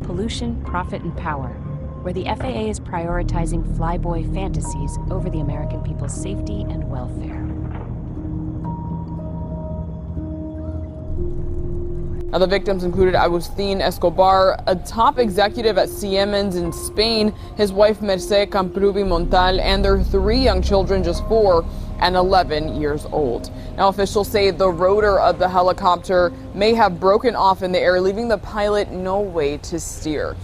pollution, profit, and power, where the FAA is prioritizing Flyboy Fantasies over the American people's safety and welfare. Now, the victims included Agustin Escobar, a top executive at Siemens in Spain, his wife Mercè Camprubi Montal, and their 3 young children, just 4 and 11 years old. Now, officials say the rotor of the helicopter may have broken off in the air, leaving the pilot no way to steer.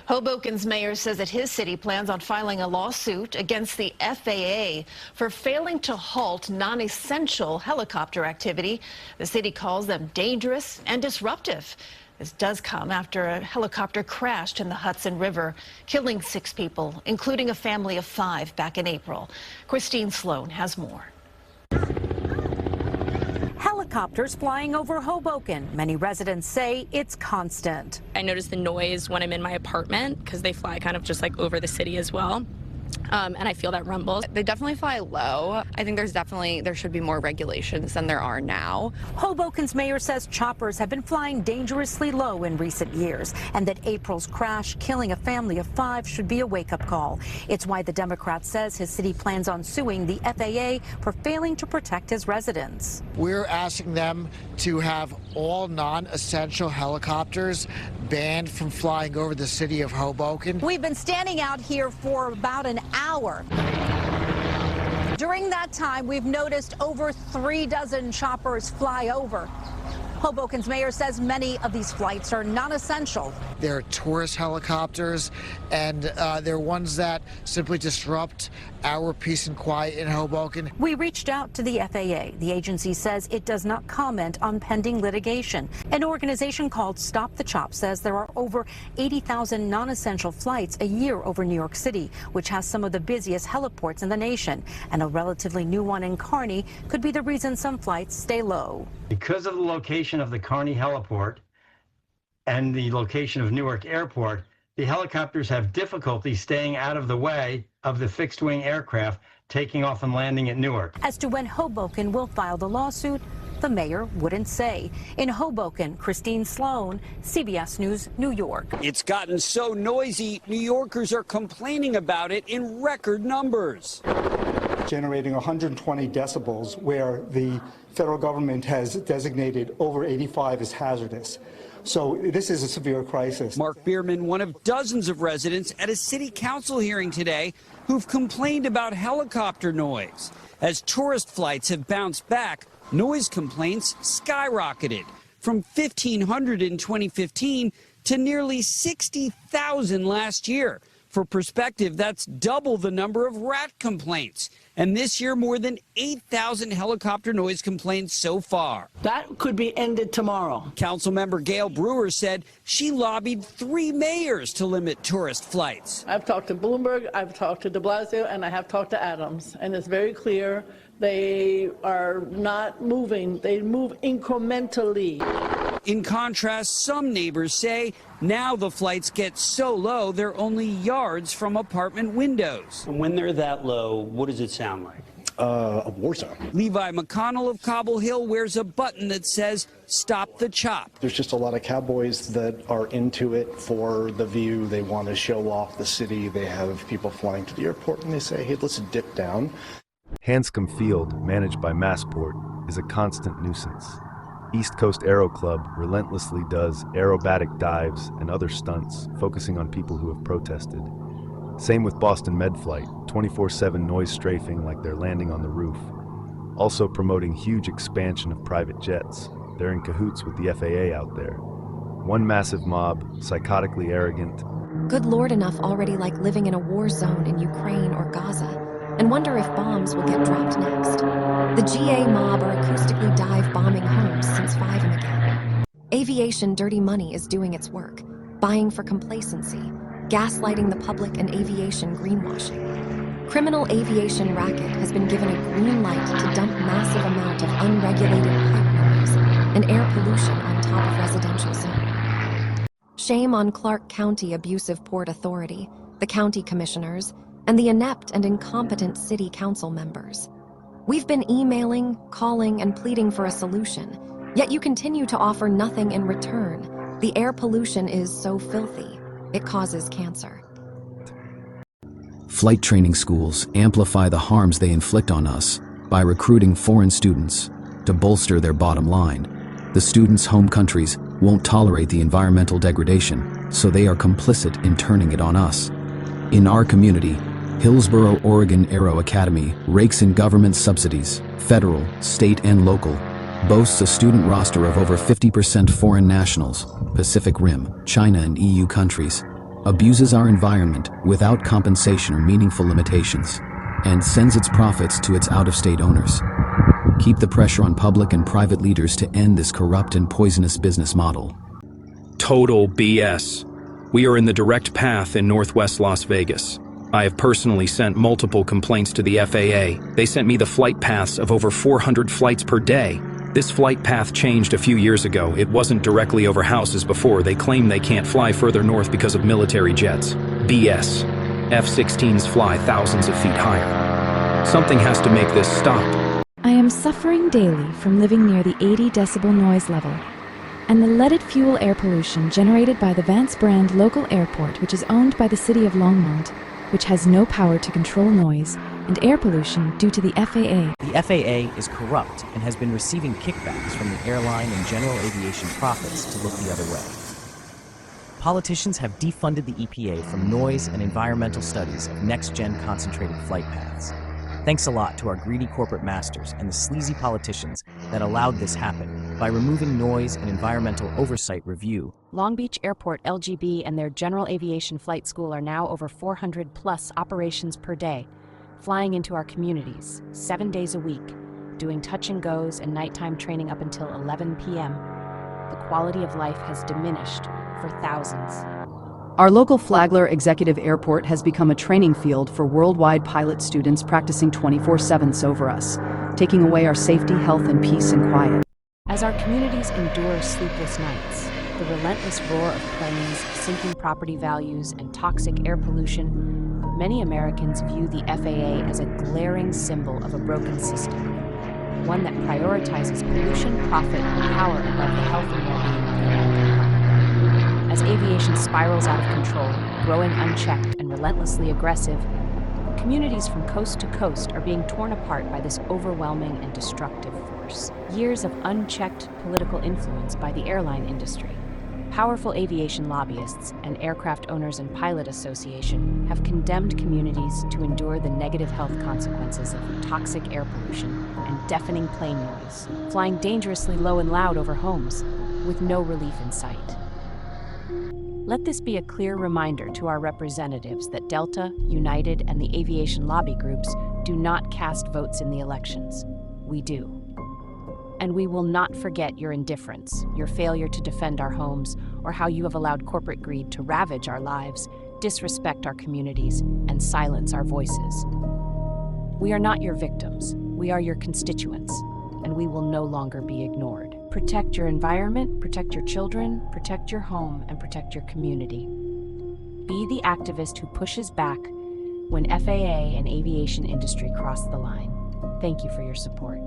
Hoboken's mayor says that his city plans on filing a lawsuit against the FAA for failing to halt non-essential helicopter activity. The city calls them dangerous and disruptive. This does come after a helicopter crashed in the Hudson River, killing 6 people, including a family of 5 back in April. Christine Sloan has more. Helicopters flying over Hoboken. Many residents say it's constant. I notice the noise when I'm in my apartment because they fly kind of just like over the city as well. And I feel that rumble. They definitely fly low. I think there should be more regulations than there are now. Hoboken's mayor says choppers have been flying dangerously low in recent years, and that April's crash killing a family of 5 should be a wake-up call. It's why the Democrat says his city plans on suing the FAA for failing to protect his residents. We're asking them to have all non-essential helicopters banned from flying over the city of Hoboken. We've been standing out here for about an hour. During that time, we've noticed over 3 dozen choppers fly over. Hoboken's mayor says many of these flights are non-essential. They're tourist helicopters, and they're ones that simply disrupt our peace and quiet in Hoboken. We reached out to the FAA. The agency says it does not comment on pending litigation. An organization called Stop the Chop says there are over 80,000 non-essential flights a year over New York City, which has some of the busiest heliports in the nation. And a relatively new one in Kearney could be the reason some flights stay low. Because of the location of the Kearney heliport and the location of Newark Airport, the helicopters have difficulty staying out of the way of the fixed-wing aircraft taking off and landing at Newark. As to when Hoboken will file the lawsuit, the mayor wouldn't say. In Hoboken, Christine Sloan, CBS News, New York. It's gotten so noisy, New Yorkers are complaining about it in record numbers. Generating 120 decibels, where the federal government has designated over 85 as hazardous. So this is a severe crisis. Mark Bierman, one of dozens of residents at a city council hearing today who've complained about helicopter noise. As tourist flights have bounced back, noise complaints skyrocketed from 1,500 in 2015 to nearly 60,000 last year. For perspective, that's double the number of rat complaints. And this year, more than 8,000 helicopter noise complaints so far. That could be ended tomorrow. Councilmember Gail Brewer said she lobbied 3 mayors to limit tourist flights. I've talked to Bloomberg, I've talked to de Blasio, and I have talked to Adams. And it's very clear they are not moving. They move incrementally. In contrast, some neighbors say now the flights get so low they're only yards from apartment windows. And when they're that low, what does it sound like? A war zone. Levi McConnell of Cobble Hill wears a button that says, "Stop the chop." There's just a lot of cowboys that are into it for the view. They want to show off the city. They have people flying to the airport and they say, hey, let's dip down. Hanscom Field, managed by Massport, is a constant nuisance. Coast Aero Club relentlessly does aerobatic dives and other stunts, focusing on people who have protested. Same with Boston Medflight, 24/7 noise strafing like they're landing on the roof. Also promoting huge expansion of private jets. They're in cahoots with the FAA out there. One massive mob, psychotically arrogant. Good Lord enough already like living in a war zone in Ukraine or Gaza, and wonder if bombs will get dropped next. The GA mob are acoustically dive bombing homes since 5 in the gang. Aviation dirty money is doing its work, buying for complacency, gaslighting the public, and aviation greenwashing. Criminal aviation racket has been given a green light to dump massive amount of unregulated pipe noise and air pollution on top of residential zone. Shame on Clark County Abusive Port Authority, the county commissioners, and the inept and incompetent city council members. We've been emailing, calling, and pleading for a solution, yet you continue to offer nothing in return. The air pollution is so filthy. it causes cancer. Flight training schools amplify the harms they inflict on us by recruiting foreign students to bolster their bottom line. The students' home countries won't tolerate the environmental degradation, so they are complicit in turning it on us. In our community, Hillsboro, Oregon Aero Academy rakes in government subsidies, federal, state, and local, boasts a student roster of over 50% foreign nationals, Pacific Rim, China, and EU countries, abuses our environment without compensation or meaningful limitations, and sends its profits to its out-of-state owners. Keep the pressure on public and private leaders to end this corrupt and poisonous business model. Total BS. We are in the direct path in Northwest Las Vegas. I have personally sent multiple complaints to the FAA. They sent me the flight paths of over 400 flights per day. This flight path changed a few years ago. It wasn't directly over houses before. They claim they can't fly further north because of military jets. BS. F-16s fly thousands of feet higher. Something has to make this stop. I am suffering daily from living near the 80 decibel noise level and the leaded fuel air pollution generated by the Vance Brand local airport, which is owned by the city of Longmont, which has no power to control noise, and air pollution due to the FAA. The FAA is corrupt and has been receiving kickbacks from the airline and general aviation profits to look the other way. Politicians have defunded the EPA from noise and environmental studies of next-gen concentrated flight paths. Thanks a lot to our greedy corporate masters and the sleazy politicians that allowed this happen by removing noise and environmental oversight review. Long Beach Airport LGB and their General Aviation Flight School are now over 400 plus operations per day, flying into our communities 7 days a week, doing touch and goes and nighttime training up until 11 p.m. The quality of life has diminished for thousands. Our local Flagler Executive Airport has become a training field for worldwide pilot students practicing 24/7 over us, taking away our safety, health, and peace and quiet. As our communities endure sleepless nights, the relentless roar of planes, sinking property values, and toxic air pollution, many Americans view the FAA as a glaring symbol of a broken system, one that prioritizes pollution, profit, and power above the health and well-being of the American public. As aviation spirals out of control, growing unchecked and relentlessly aggressive, communities from coast to coast are being torn apart by this overwhelming and destructive force. Years of unchecked political influence by the airline industry, powerful aviation lobbyists, and Aircraft Owners and Pilot Association have condemned communities to endure the negative health consequences of toxic air pollution and deafening plane noise, flying dangerously low and loud over homes, with no relief in sight. Let this be a clear reminder to our representatives that Delta, United, and the aviation lobby groups do not cast votes in the elections. We do. And we will not forget your indifference, your failure to defend our homes, or how you have allowed corporate greed to ravage our lives, disrespect our communities, and silence our voices. We are not your victims. We are your constituents, and we will no longer be ignored. Protect your environment, protect your children, protect your home, and protect your community. Be the activist who pushes back when FAA and aviation industry cross the line. Thank you for your support.